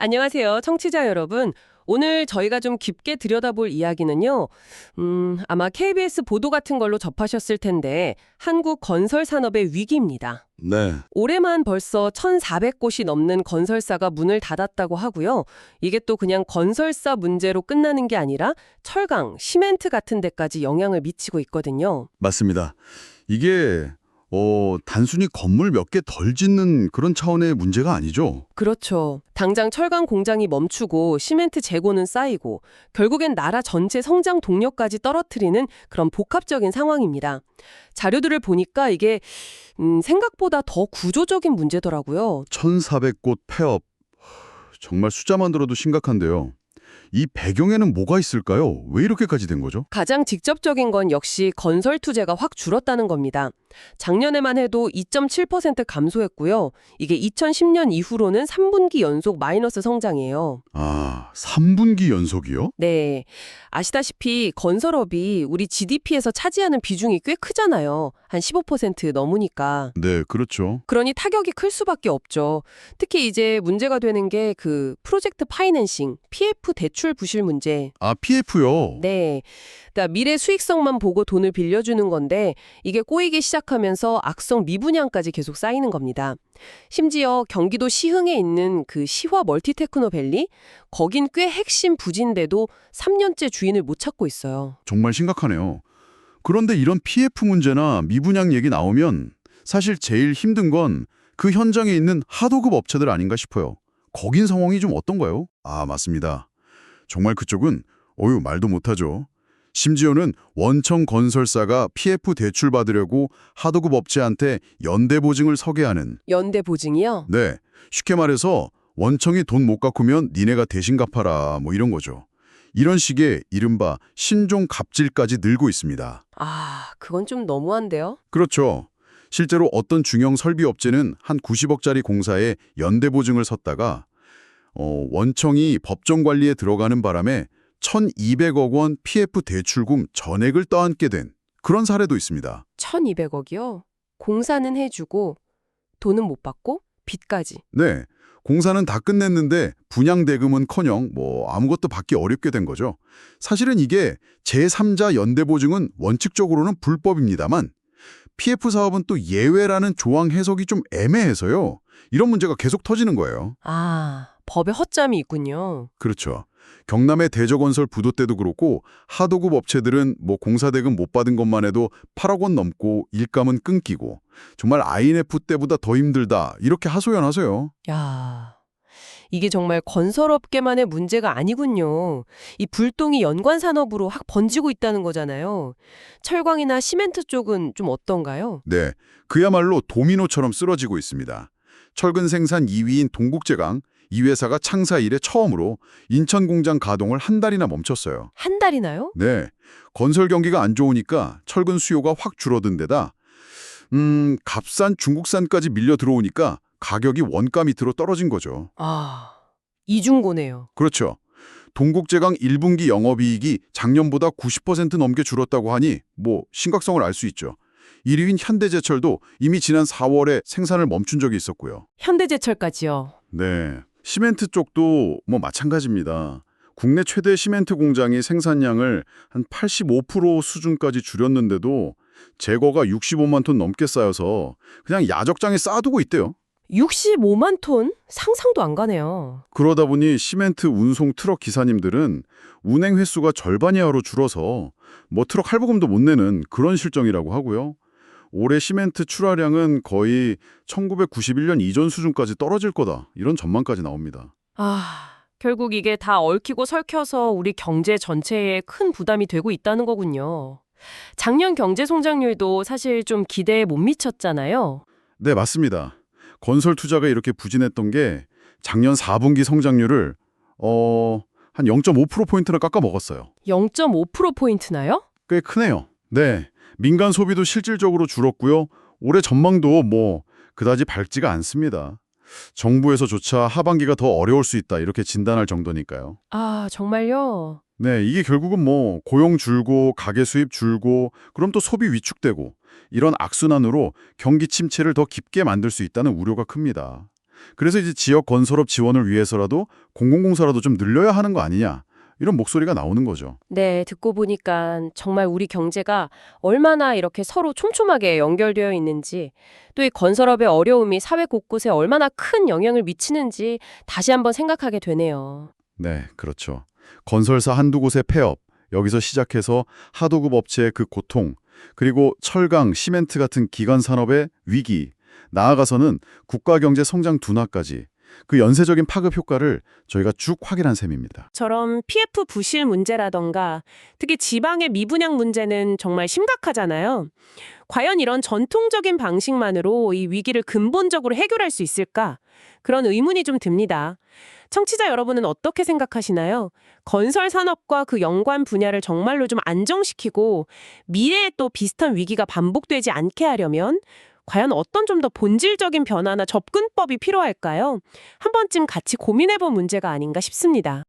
안녕하세요, 청취자 여러분. 오늘 저희가 좀 깊게 들여다볼 이야기는요, 아마 KBS 보도 같은 걸로 접하셨을 텐데, 한국 건설 산업의 위기입니다. 네, 올해만 벌써 1,400곳이 넘는 건설사가 문을 닫았다고 하고요. 이게 또 그냥 건설사 문제로 끝나는 게 아니라 철강, 시멘트 같은 데까지 영향을 미치고 있거든요. 맞습니다. 이게 단순히 건물 몇 개 덜 짓는 그런 차원의 문제가 아니죠. 그렇죠. 당장 철강 공장이 멈추고 시멘트 재고는 쌓이고 결국엔 나라 전체 성장 동력까지 떨어뜨리는 그런 복합적인 상황입니다. 자료들을 보니까 이게 생각보다 더 구조적인 문제더라고요. 1,400곳 폐업. 정말 숫자만 들어도 심각한데요. 이 배경에는 뭐가 있을까요? 왜 이렇게까지 된 거죠? 가장 직접적인 건 역시 건설 투자가 확 줄었다는 겁니다. 작년에만 해도 2.7% 감소했고요. 이게 2010년 이후로는 3분기 연속 마이너스 성장이에요. 아, 3분기 연속이요? 네. 아시다시피 건설업이 우리 GDP에서 차지하는 비중이 꽤 크잖아요. 한 15% 넘으니까. 네, 그렇죠. 그러니 타격이 클 수밖에 없죠. 특히 이제 문제가 되는 게 그 프로젝트 파이낸싱, PF 대출 부실 문제. 아, PF요? 네. 그러니까 미래 수익성만 보고 돈을 빌려주는 건데 이게 꼬이기 시작하면서 악성 미분양까지 계속 쌓이는 겁니다. 심지어 경기도 시흥에 있는 그 시화 멀티테크노밸리 거긴 꽤 핵심 부지인데도 3년째 주인을 못 찾고 있어요. 정말 심각하네요. 그런데 이런 PF 문제나 미분양 얘기 나오면 사실 제일 힘든 건 그 현장에 있는 하도급 업체들 아닌가 싶어요. 거긴 상황이 좀 어떤가요? 아, 맞습니다. 정말 그쪽은 말도 못하죠. 심지어는 원청 건설사가 PF 대출 받으려고 하도급 업체한테 연대보증을 서게 하는. 연대 보증이요? 네, 쉽게 말해서 원청이 돈 못 갚으면 니네가 대신 갚아라 뭐 이런 거죠. 이런 식의 이른바 신종 갑질까지 늘고 있습니다. 아, 그건 좀 너무한데요? 그렇죠. 실제로 어떤 중형 설비 업체는 한 90억짜리 공사에 연대보증을 섰다가 원청이 법정 관리에 들어가는 바람에 1,200억 원 PF 대출금 전액을 떠안게 된 그런 사례도 있습니다. 1,200억이요? 공사는 해주고 돈은 못 받고 빚까지. 네, 공사는 다 끝냈는데 분양 대금은커녕 아무것도 받기 어렵게 된 거죠. 사실은 이게 제3자 연대보증은 원칙적으로는 불법입니다만 PF 사업은 또 예외라는 조항 해석이 좀 애매해서요. 이런 문제가 계속 터지는 거예요. 아, 법에 허점이 있군요. 그렇죠. 경남의 대저건설 부도 때도 그렇고 하도급 업체들은 공사 대금 못 받은 것만 해도 8억 원 넘고 일감은 끊기고 정말 INF 때보다 더 힘들다 이렇게 하소연하세요. 야, 이게 정말 건설업계만의 문제가 아니군요. 이 불똥이 연관 산업으로 확 번지고 있다는 거잖아요. 철광이나 시멘트 쪽은 좀 어떤가요? 네, 그야말로 도미노처럼 쓰러지고 있습니다. 철근 생산 2위인 동국제강, 이 회사가 창사 이래 처음으로 인천 공장 가동을 한 달이나 멈췄어요. 한 달이나요? 네, 건설 경기가 안 좋으니까 철근 수요가 확 줄어든 데다 값싼 중국산까지 밀려 들어오니까 가격이 원가 밑으로 떨어진 거죠. 아, 이중고네요. 그렇죠. 동국제강 1분기 영업이익이 작년보다 90% 넘게 줄었다고 하니 심각성을 알 수 있죠. 1위인 현대제철도 이미 지난 4월에 생산을 멈춘 적이 있었고요. 현대제철까지요. 네, 시멘트 쪽도 마찬가지입니다. 국내 최대 시멘트 공장이 생산량을 한 85% 수준까지 줄였는데도 재고가 65만 톤 넘게 쌓여서 그냥 야적장에 쌓아두고 있대요. 65만 톤? 상상도 안 가네요. 그러다 보니 시멘트 운송 트럭 기사님들은 운행 횟수가 절반 이하로 줄어서 트럭 할부금도 못 내는 그런 실정이라고 하고요. 올해 시멘트 출하량은 거의 1991년 이전 수준까지 떨어질 거다. 이런 전망까지 나옵니다. 아, 결국 이게 다 얽히고 설켜서 우리 경제 전체에 큰 부담이 되고 있다는 거군요. 작년 경제 성장률도 사실 좀 기대에 못 미쳤잖아요. 네, 맞습니다. 건설 투자가 이렇게 부진했던 게 작년 4분기 성장률을 한 0.5%포인트나 깎아먹었어요. 0.5%포인트나요? 꽤 크네요. 네, 민간 소비도 실질적으로 줄었고요. 올해 전망도 그다지 밝지가 않습니다. 정부에서조차 하반기가 더 어려울 수 있다 이렇게 진단할 정도니까요. 아, 정말요? 네, 이게 결국은 고용 줄고 가계 수입 줄고 그럼 또 소비 위축되고 이런 악순환으로 경기 침체를 더 깊게 만들 수 있다는 우려가 큽니다. 그래서 이제 지역 건설업 지원을 위해서라도 공공공사라도 좀 늘려야 하는 거 아니냐, 이런 목소리가 나오는 거죠. 네, 듣고 보니까 정말 우리 경제가 얼마나 이렇게 서로 촘촘하게 연결되어 있는지, 또 이 건설업의 어려움이 사회 곳곳에 얼마나 큰 영향을 미치는지 다시 한번 생각하게 되네요. 네, 그렇죠. 건설사 한두 곳의 폐업, 여기서 시작해서 하도급 업체의 그 고통, 그리고 철강, 시멘트 같은 기관 산업의 위기, 나아가서는 국가 경제 성장 둔화까지 그 연쇄적인 파급 효과를 저희가 쭉 확인한 셈입니다. 처럼 PF 부실 문제라던가 특히 지방의 미분양 문제는 정말 심각하잖아요. 과연 이런 전통적인 방식만으로 이 위기를 근본적으로 해결할 수 있을까? 그런 의문이 좀 듭니다. 청취자 여러분은 어떻게 생각하시나요? 건설 산업과 그 연관 분야를 정말로 좀 안정시키고 미래에 또 비슷한 위기가 반복되지 않게 하려면 과연 어떤 좀 더 본질적인 변화나 접근법이 필요할까요? 한 번쯤 같이 고민해본 문제가 아닌가 싶습니다.